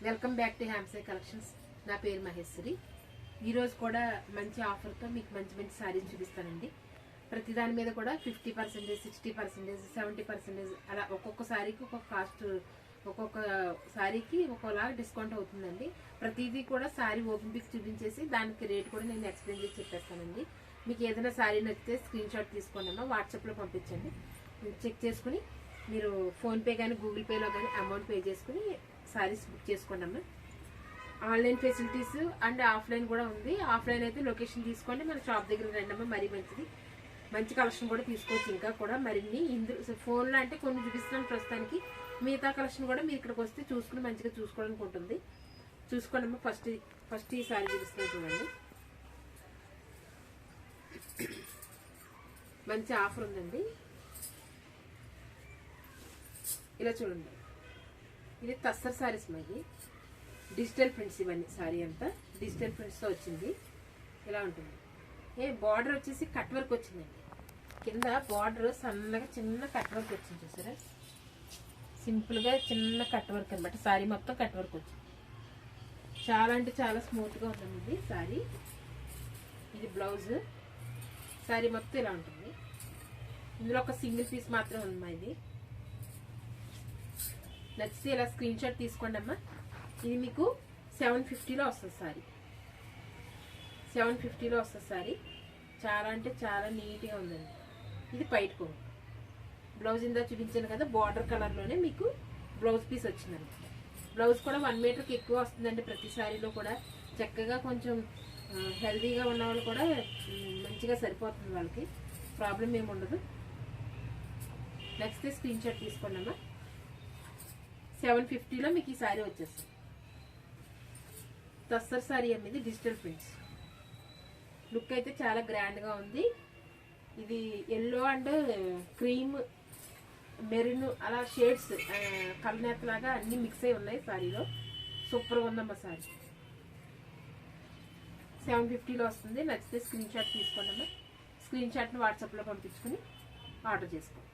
Welcome back to హ్యామ్సే collections. నా పేరు మహేశ్వరి. ఈరోజు కూడా మంచి ఆఫర్తో మీకు మంచి మంచి శారీస్ చూపిస్తానండి. ప్రతి దాని మీద కూడా 50%, 60%, 70% అలా ఒక్కొక్క శారీకి ఒక్కొక్క కాస్ట్, ఒక్కొక్క శారీకి ఒక్కోలాగా డిస్కౌంట్ అవుతుందండి. ప్రతిదీ కూడా శారీ ఓపెన్ పిక్స్ చూపించేసి దానికి రేట్ కూడా నేను ఎక్స్ప్లెయిన్ చేసి చెప్పేస్తానండి. మీకు ఏదైనా శారీ నచ్చితే స్క్రీన్ షాట్ తీసుకోండి అమ్మా, వాట్సాప్లో పంపించండి. చెక్ చేసుకుని మీరు ఫోన్పే కానీ గూగుల్ పేలో కానీ అమౌంట్ పే చేసుకుని శారీస్ బుక్ చేసుకోండి అమ్మా. ఆన్లైన్ ఫెసిలిటీస్ అండ్ ఆఫ్లైన్ కూడా ఉంది. ఆఫ్లైన్ అయితే లొకేషన్ తీసుకోండి, మన షాప్ దగ్గర రండి అమ్మా, మరీ మంచిది. మంచి కలెక్షన్ కూడా తీసుకోవచ్చు. ఇంకా కూడా మరిన్ని ఇందులో ఫోన్లో అంటే కొన్ని చూపిస్తున్నాను ప్రస్తుతానికి. మిగతా కలెక్షన్ కూడా మీరు ఇక్కడికి వస్తే చూసుకుని మంచిగా చూసుకోవడానికి ఉంటుంది. చూసుకోండి అమ్మా. ఫస్ట్ ఈ శారీ చూపిస్తున్నాను చూడండి. మంచి ఆఫర్ ఉందండి. ఇలా చూడండి, ఇది తస్సర్ శారీస్ మరి డిజిటల్ ప్రింట్స్. ఇవన్నీ శారీ అంతా డిజిటల్ ప్రింట్స్తో వచ్చింది. ఇలా ఉంటుంది. బార్డర్ వచ్చేసి కట్ వర్క్ వచ్చిందండి. కింద బార్డర్ సన్నగా చిన్న కట్ వర్క్ వచ్చింది చూసారా, సింపుల్గా చిన్న కట్ వర్క్ అనమాట. శారీ మొత్తం కట్ వర్క్ వచ్చింది. చాలా అంటే చాలా స్మూత్గా ఉంటుంది ఇది శారీ. ఇది బ్లౌజ్. శారీ మొత్తం ఇలా ఉంటుంది. ఇందులో ఒక సింగిల్ పీస్ మాత్రం ఉందమ్మా. ఇది నచ్చితే ఇలా స్క్రీన్ షాట్ తీసుకోండి అమ్మా. ఇది మీకు 750లో వస్తుంది శారీ. 750లో వస్తుంది శారీ. చాలా అంటే చాలా నీట్గా ఉందండి. ఇది పైట్ కొంగు. బ్లౌజ్ ఇందా చూపించాను కదా, బార్డర్ కలర్లోనే మీకు బ్లౌజ్ పీస్ వచ్చిందండి. బ్లౌజ్ కూడా 1 మీటర్కి ఎక్కువ వస్తుందండి. ప్రతి శారీలో కూడా చక్కగా కొంచెం హెల్తీగా ఉన్న వాళ్ళు కూడా మంచిగా సరిపోతుంది, వాళ్ళకి ప్రాబ్లం ఏమి ఉండదు. నెక్స్ట్ స్క్రీన్ షాట్ తీసుకోండి అమ్మా. 750లో మీకు ఈ శారీ వచ్చేస్తుంది. తస్సర్ శారీ అనేది డిజిటల్ ప్రింట్స్. లుక్ అయితే చాలా గ్రాండ్గా ఉంది. ఇది ఎల్లో అండ్ క్రీమ్, మెరూన్ అలా షేడ్స్ కలనేత లాగా అన్ని మిక్స్ అయి ఉన్నాయి శారీలో. సూపర్గా ఉందమ్మా శారీ. 750లో వస్తుంది. నచ్చితే స్క్రీన్ షాట్ తీసుకోండి అమ్మా. స్క్రీన్ షాట్ని వాట్సాప్లో పంపించుకుని ఆర్డర్ చేసుకోండి.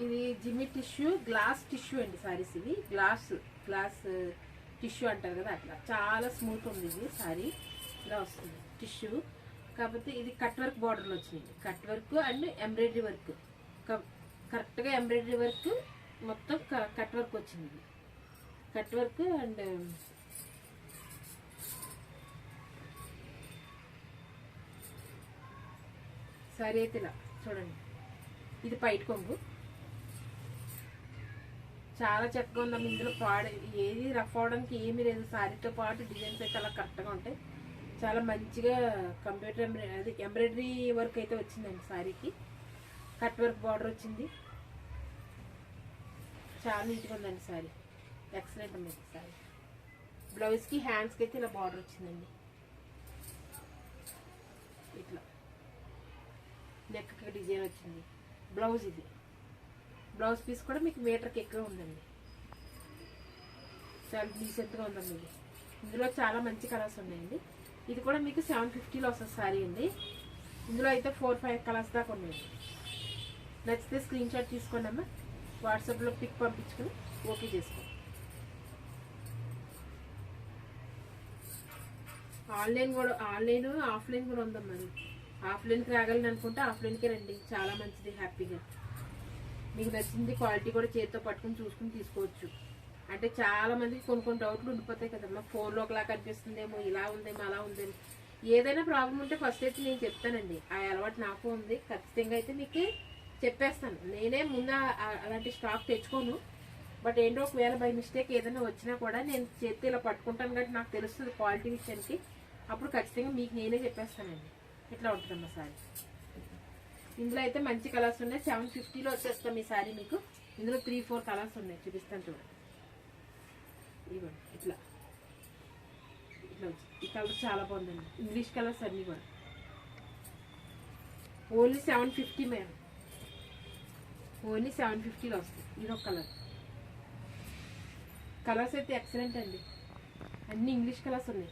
ఇది జిమ్మి టిష్యూ, గ్లాస్ టిష్యూ అండి శారీస్. ఇవి గ్లాస్ టిష్యూ అంటారు కదా, అట్లా చాలా స్మూత్ ఉంది ఇది శారీ. ఇలా వస్తుంది టిష్యూ. కాకపోతే ఇది కట్ వర్క్ బార్డర్లో వచ్చింది. Cut work and embroidery work, కరెక్ట్గా ఎంబ్రాయిడరీ వర్క్ మొత్తం కట్ వర్క్ వచ్చింది. కట్ వర్క్ అండ్ శారీ అయితే ఇలా చూడండి. ఇది పైట్ కొంగు. చాలా చక్కగా ఉందమ్మా. ఇందులో ఏది రఫ్ అవడానికి ఏమీ లేదు. శారీతో పాటు డిజైన్స్ అయితే అలా కరెక్ట్గా ఉంటాయి. చాలా మంచిగా కంప్యూటర్ ఎంబ్రాయిడరీ వర్క్ అయితే వచ్చిందండి శారీకి. కట్ వర్క్ బార్డర్ వచ్చింది. చాలా నీట్గా ఉందండి శారీ. ఎక్సలెంట్ ఉంది శారీ. బ్లౌజ్కి హ్యాండ్స్కి అయితే ఇలా బార్డర్ వచ్చిందండి. ఇట్లా నెక్కి డిజైన్ వచ్చింది. బ్లౌజ్ ఇది. బ్లౌజ్ పీస్ కూడా మీకు మీటర్కి ఎక్కువ ఉందండి. చాలా డీసెంట్గా ఉందండి ఇది. ఇందులో చాలా మంచి కలర్స్ ఉన్నాయండి. ఇది కూడా మీకు 750లో వస్తుంది శారీ అండి. ఇందులో అయితే 4-5 కలర్స్ దాకా ఉన్నాయండి. నచ్చితే స్క్రీన్ షాట్ తీసుకోండి అమ్మా. వాట్సాప్లో పిక్ పంపించుకొని ఓకే చేసుకోండి. ఆన్లైన్ ఆఫ్లైన్ కూడా ఉందమ్మా. ఆఫ్లైన్కి రాగలని అనుకుంటే ఆఫ్లైన్కే రండి. చాలా మంచిది. హ్యాపీగా మీకు నచ్చింది క్వాలిటీ కూడా చేతితో పట్టుకుని చూసుకుని తీసుకోవచ్చు. అంటే చాలా మందికి కొన్ని డౌట్లు ఉండిపోతాయి కదమ్మా. ఫోన్లో ఒకలా కనిపిస్తుందేమో, ఇలా ఉందేమో, అలా ఉందేమో. ఏదైనా ప్రాబ్లం ఉంటే ఫస్ట్ అయితే నేను చెప్తానండి. ఆ అలవాటు నాకు ఉంది. ఖచ్చితంగా అయితే మీకు చెప్పేస్తాను. నేనే ముందు అలాంటి స్టాక్ తెచ్చుకోను. బట్ ఏంటో ఒకవేళ బై మిస్టేక్ ఏదైనా వచ్చినా కూడా నేను చేతితో ఇలా పట్టుకుంటాను కాబట్టి నాకు తెలుస్తుంది క్వాలిటీ విషయానికి. అప్పుడు ఖచ్చితంగా మీకు నేనే చెప్పేస్తానండి. ఇట్లా ఉంటుందమ్మా సారీ. ఇందులో అయితే మంచి కలర్స్ ఉన్నాయి. 750లో వచ్చేస్తాం ఈ శారీ మీకు. ఇందులో 3-4 కలర్స్ ఉన్నాయి, చూపిస్తాను చూడండి. ఇవ్వండి ఇట్లా ఈ కలర్ చాలా బాగుందండి. ఇంగ్లీష్ కలర్స్ అన్నీ కూడా ఓన్లీ 750 మేడం. ఓన్లీ 750లో వస్తాయి. ఇదొక కలర్. కలర్స్ అయితే ఎక్సలెంట్ అండి. అన్ని ఇంగ్లీష్ కలర్స్ ఉన్నాయి.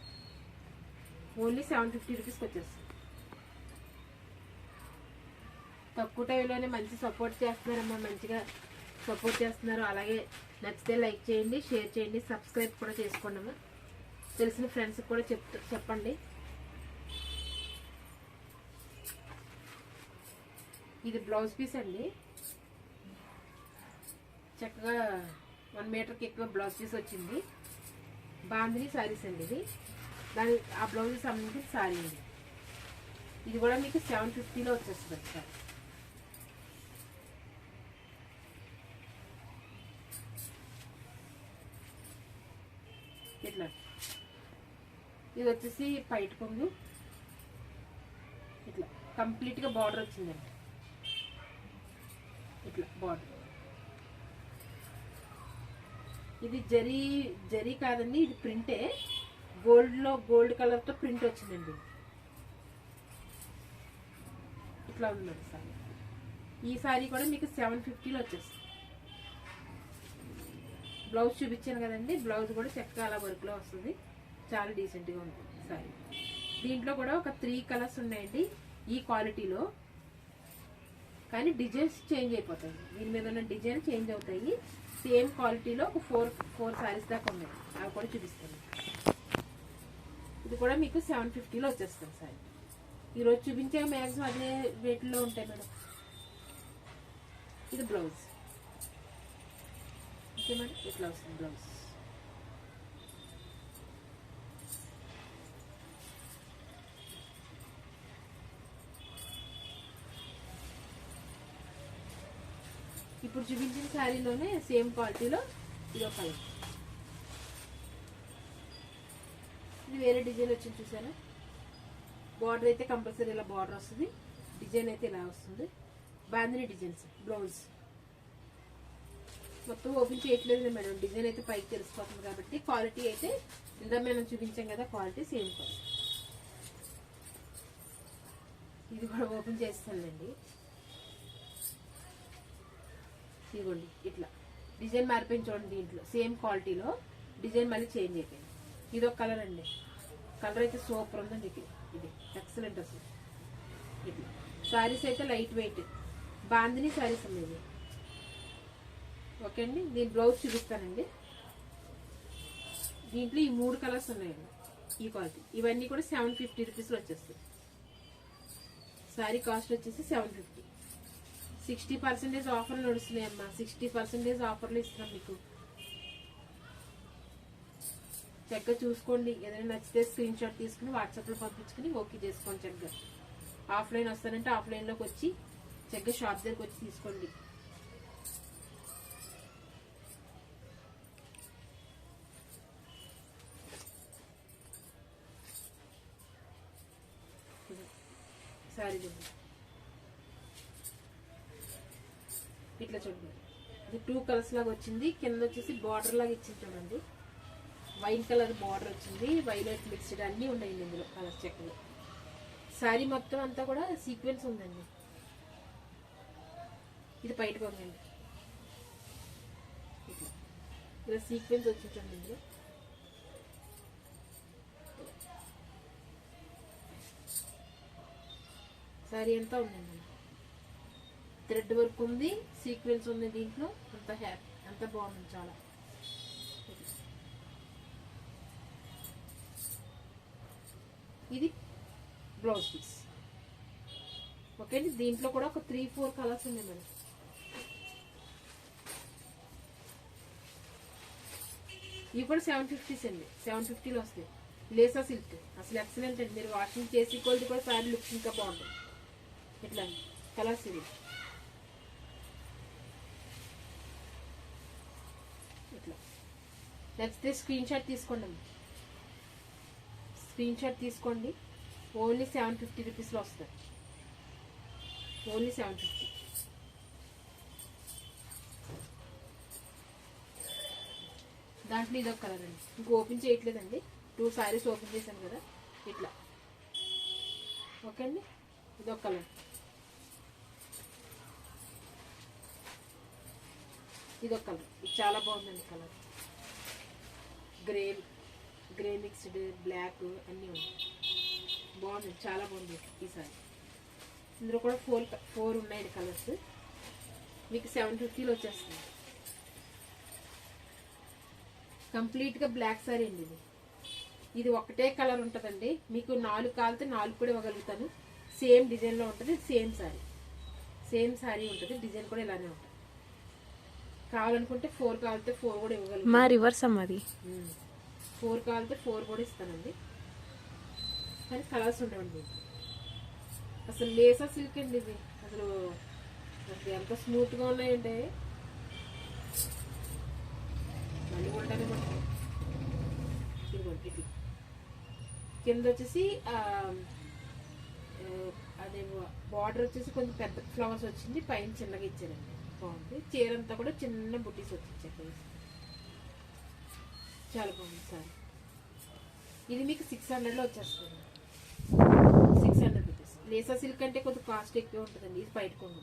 ఓన్లీ 750 రూపీస్కి వచ్చేస్తాయి. తక్కువ టైంలోనే మంచి సపోర్ట్ చేస్తున్నారమ్మా, మంచిగా సపోర్ట్ చేస్తున్నారు. అలాగే నచ్చితే లైక్ చేయండి, షేర్ చేయండి, సబ్స్క్రైబ్ కూడా చేసుకోండి అమ్మా. తెలిసిన ఫ్రెండ్స్కి కూడా చెప్పండి. ఇది బ్లౌజ్ పీస్ అండి. చక్కగా 1 మీటర్కి ఎక్కువ బ్లౌజ్ పీస్ వచ్చింది. బాందిని శారీస్ అండి ఇది. ఆ బ్లౌజ్ సంబంధించిన శారీ అండి. ఇది కూడా మీకు 750లో వచ్చేస్తుంది సార్. ఇట్లా ఇది వచ్చేసి పైట్ కొంగు. ఇట్లా కంప్లీట్గా బార్డర్ వచ్చిందండి. ఇట్లా బార్డర్. ఇది జరీ కాదండి, ఇది ప్రింటే. గోల్డ్ కలర్తో ప్రింట్ వచ్చిందండి. ఇట్లా ఉందండి సారీ. ఈ సారీ కూడా మీకు 750లో వచ్చేస్తుంది. బ్లౌజ్ చూపించాను కదండి, బ్లౌజ్ కూడా చక్కగా అలా వర్క్లో వస్తుంది. చాలా డీసెంట్గా ఉంటుంది సారీ. దీంట్లో కూడా ఒక 3 కలర్స్ ఉన్నాయండి ఈ క్వాలిటీలో. కానీ డిజైన్స్ చేంజ్ అయిపోతాయి. దీని మీద ఉన్న డిజైన్ చేంజ్ అవుతాయి. సేమ్ క్వాలిటీలో ఒక 4 సారీస్ దాకా ఉన్నాయి. అవి కూడా చూపిస్తాను. ఇది కూడా మీకు 750లో వచ్చేస్తుంది సారీ. ఈరోజు చూపించే మ్యాక్సిమం అదే రేట్లో ఉంటాయి మేడం. ఇది బ్లౌజ్. ఓకే మేడం, ఇట్లా వస్తుంది బ్లౌజ్. ఇప్పుడు చూపించిన శారీలోనే సేమ్ క్వాలిటీలో ఇదో కలర్. ఇది వేరే డిజైన్ వచ్చింది చూసారా. బార్డర్ అయితే కంపల్సరీ ఇలా బార్డర్ వస్తుంది. డిజైన్ అయితే ఇలా వస్తుంది. Bandhani designs blouse. మొత్తం ఓపెన్ చేయట్లేదు మేడం, డిజైన్ అయితే పైకి తెలిసిపోతుంది కాబట్టి. క్వాలిటీ అయితే ఇందా మనం చూపించాం కదా, క్వాలిటీ సేమ్ క్వాలిటీ. ఇది కూడా ఓపెన్ చేస్తానండి. ఇదిగోండి ఇట్లా డిజైన్ మారిపోయింది చూడండి. దీంట్లో సేమ్ క్వాలిటీలో డిజైన్ మళ్ళీ చేంజ్ అయిపోయింది. ఇది ఒక కలర్ అండి. కలర్ అయితే సూపర్ ఉందండి. ఇది ఎక్సలెంట్ అసలు. ఇట్లా శారీస్ అయితే లైట్ వెయిట్ బాందిని శారీస్ అండి. ఓకే అండి, దీని బ్లౌజ్ చూపిస్తానండి. దీంట్లో ఈ 3 కలర్స్ ఉన్నాయండి ఈ క్వాలిటీ. ఇవన్నీ కూడా 750 రూపీస్లో వచ్చేస్తాయి. శారీ కాస్ట్ వచ్చేసి 750. 60% ఆఫర్లు నడుస్తున్నాయి అమ్మా. 60% ఆఫర్లు ఇస్తున్నాం మీకు. చక్కగా చూసుకోండి. ఏదైనా నచ్చితే స్క్రీన్ షాట్ తీసుకుని వాట్సాప్లో పంపించుకుని ఓకే చేసుకోండి. చక్కగా ఆఫ్లైన్ వస్తానంటే ఆఫ్లైన్లోకి వచ్చి చక్కగా షాప్ దగ్గరికి వచ్చి తీసుకోండి. సారీ ఇట్లా చూడండి. ఇది 2 కలర్స్ లాగా వచ్చింది. కింద వచ్చేసి బార్డర్ లాగా ఇచ్చింది చూడండి. వైన్ కలర్ బార్డర్ వచ్చింది. వైలెట్ మిక్స్డ్ అన్నీ ఉన్నాయండి ఇందులో కలర్స్ చక్కగా. శారీ మొత్తం అంతా కూడా సీక్వెన్స్ ఉందండి. ఇది బయట కొంగండి. ఇలా సీక్వెన్స్ వచ్చింది చూడండి ఇందులో. శారీ అంతా ఉందండి. థ్రెడ్ వర్క్ ఉంది, సీక్వెన్స్ ఉంది దీంట్లో. అంత బాగుంది చాలా. ఇది బ్లౌజ్ పీస్. ఓకే అండి, దీంట్లో కూడా ఒక 3-4 కలర్స్ ఉన్నాయి మేడం. ఇవి కూడా 750 అండి. 750లో వస్తాయి. లేసా సిల్క్ అసలు ఎక్సలెంట్ అండి. మీరు వాషింగ్ చేసి కొద్ది కూడా సారీ లుక్ ఇంకా బాగుంటుంది. ఇట్లా కలర్స్ ఇవి. ఇట్లా నచ్చితే స్క్రీన్ షాట్ తీసుకోండి. స్క్రీన్ షాట్ తీసుకోండి. ఓన్లీ 750 రూపీస్లో వస్తుంది. ఓన్లీ 750. దాంట్లో ఇదొక కలర్ అండి. ఇంక ఓపెన్ చేయట్లేదండి. 2 సారీస్ ఓపెన్ చేశాను కదా ఇట్లా. ఓకే అండి, ఇదొక కలర్. ఇదొక కలర్. ఇది చాలా బాగుందండి కలర్. గ్రే మిక్స్డ్ బ్లాక్ అన్నీ ఉన్నాయి. బాగుంది, చాలా బాగుంది ఈ సారీ. ఇందులో కూడా ఫోర్ ఉన్నాయండి కలర్స్. మీకు 750లో వచ్చేస్తుంది. కంప్లీట్గా బ్లాక్ సారీ అండి ఇది. ఇది ఒకటే కలర్ ఉంటుందండి. మీకు 4 కావాలితే 4 కూడా ఇవ్వగలుగుతాను. సేమ్ డిజైన్లో ఉంటుంది. సేమ్ సారీ ఉంటుంది. డిజైన్ కూడా ఇలానే ఉంటుంది. కావాలనుకుంటే 4 కావాలితే 4 కూడా ఇవ్వగలుగుతాను. మా రివర్స్ అమ్మది. 4 కావాలితే 4 కూడా ఇస్తానండి. కానీ కలర్స్ ఉండవండి. అసలు లేసా సిల్క్ అండి ఇది. అసలు ఎంత స్మూత్గా ఉన్నాయంటే మళ్ళీ ఉంటానే పడుతుంది. ఇదిగోండి ఇది కింద వచ్చేసి అదే బార్డర్ వచ్చేసి కొంచెం పెద్ద ఫ్లవర్స్ వచ్చింది. పైన చిన్నగా ఇచ్చారండి. బాగుంది. చీర అంతా కూడా చిన్న బుట్టీస్ వచ్చి చాలా బాగుంది సార్. ఇది మీకు 600లో వచ్చేస్తుంది. 600 రూపీస్. లేసా సిల్క్ అంటే కొంచెం కాస్ట్ ఎక్కువ ఉంటుందండి. ఇది బయట కొంగు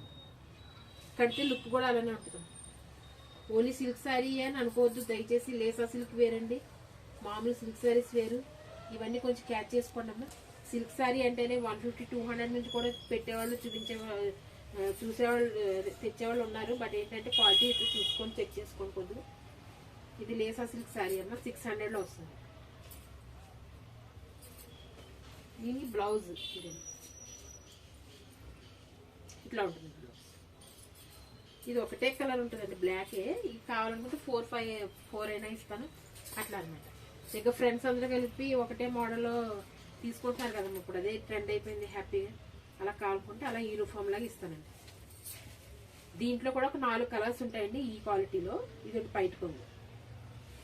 కడితే లుక్ కూడా అలానే ఉంటుంది. ఓన్లీ సిల్క్ శారీ అని అనుకోవద్దు దయచేసి. లేసా సిల్క్ వేరండి, మామూలు సిల్క్ శారీస్ వేరు. ఇవన్నీ కొంచెం క్యాచ్ చేసుకోండి అమ్మా. సిల్క్ శారీ అంటేనే 150-200 నుంచి కూడా పెట్టేవాళ్ళు, చూసేవాళ్ళు, తెచ్చేవాళ్ళు ఉన్నారు. బట్ ఏంటంటే క్వాలిటీ చూసుకొని చెక్ చేసుకోండి కొద్దిగా. ఇది లేసా సిల్క్ శారీ అమ్మ. 600లో వస్తుంది. దీనికి బ్లౌజ్ ఇట్లా ఉంటుంది. ఇది ఒకటే కలర్ ఉంటుందండి, బ్లాకే. ఇది కావాలనుకుంటే 4 అయినా ఇస్తాను అట్లా అనమాట. ఇక ఫ్రెండ్స్ అందరూ కలిపి ఒకటే మోడల్లో తీసుకుంటున్నారు కదమ్మా. ఇప్పుడు అదే ట్రెండ్ అయిపోయింది హ్యాపీగా. అలా కావాలనుకుంటే అలా యూనిఫామ్ లాగా ఇస్తానండి. దీంట్లో కూడా ఒక 4 కలర్స్ ఉంటాయండి ఈ క్వాలిటీలో. ఇది ఒకటి బయట కొంగు.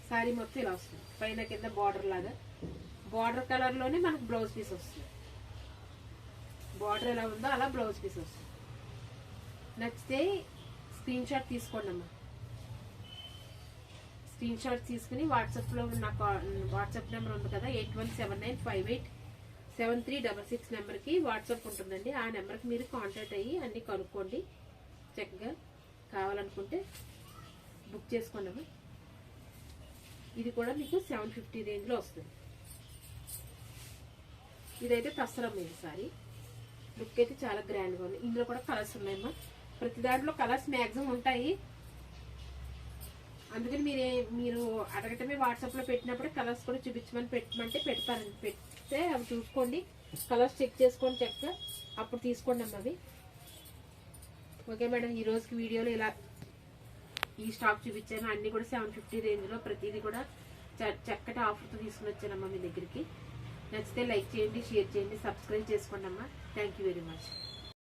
శారీ మొత్తం ఇలా వస్తుంది. పైన కింద బార్డర్ లాగా. బార్డర్ కలర్లోనే మనకు బ్లౌజ్ పీస్ వస్తుంది. బార్డర్ ఎలా ఉందో అలా బ్లౌజ్ పీస్ వస్తుంది. నచ్చితే స్క్రీన్ షాట్ తీసుకోండి అమ్మా. స్క్రీన్ షాట్ తీసుకుని వాట్సాప్లో నాకు వాట్సాప్ నెంబర్ ఉంది కదా 8179587366 నెంబర్కి వాట్సాప్ ఉంటుందండి. ఆ నెంబర్కి మీరు కాంటాక్ట్ అయ్యి అన్నీ కనుక్కోండి. చక్కగా కావాలనుకుంటే బుక్ చేసుకోండి అమ్మా. ఇది కూడా మీకు 750 రేంజ్లో వస్తుంది. ఇదైతే తస్సరమ్మ ఇది సారీ. లుక్ అయితే చాలా గ్రాండ్గా ఉంది. ఇందులో కూడా కలర్స్ ఉన్నాయమ్మా. ప్రతి దాంట్లో కలర్స్ మ్యాక్సిమం ఉంటాయి. అందుకని మీరు అడగటమే వాట్సాప్లో పెట్టినప్పుడు కలర్స్ కూడా పెట్టమంటే పెడతారండి. పెడితే అవి చూసుకోండి, కలర్స్ చెక్ చేసుకోండి చక్కగా, అప్పుడు తీసుకోండి అమ్మ అవి. ఓకే మేడం, ఈ రోజుకి వీడియోలో ఇలా ఈ స్టాక్ చూపించాను. అన్నీ కూడా 750 రేంజ్లో ప్రతిదీ కూడా చక్కటి ఆఫర్తో తీసుకుని వచ్చానమ్మా మీ దగ్గరికి. నచ్చితే లైక్ చేయండి, షేర్ చేయండి, సబ్స్క్రైబ్ చేసుకోండి అమ్మా. Thank you very much.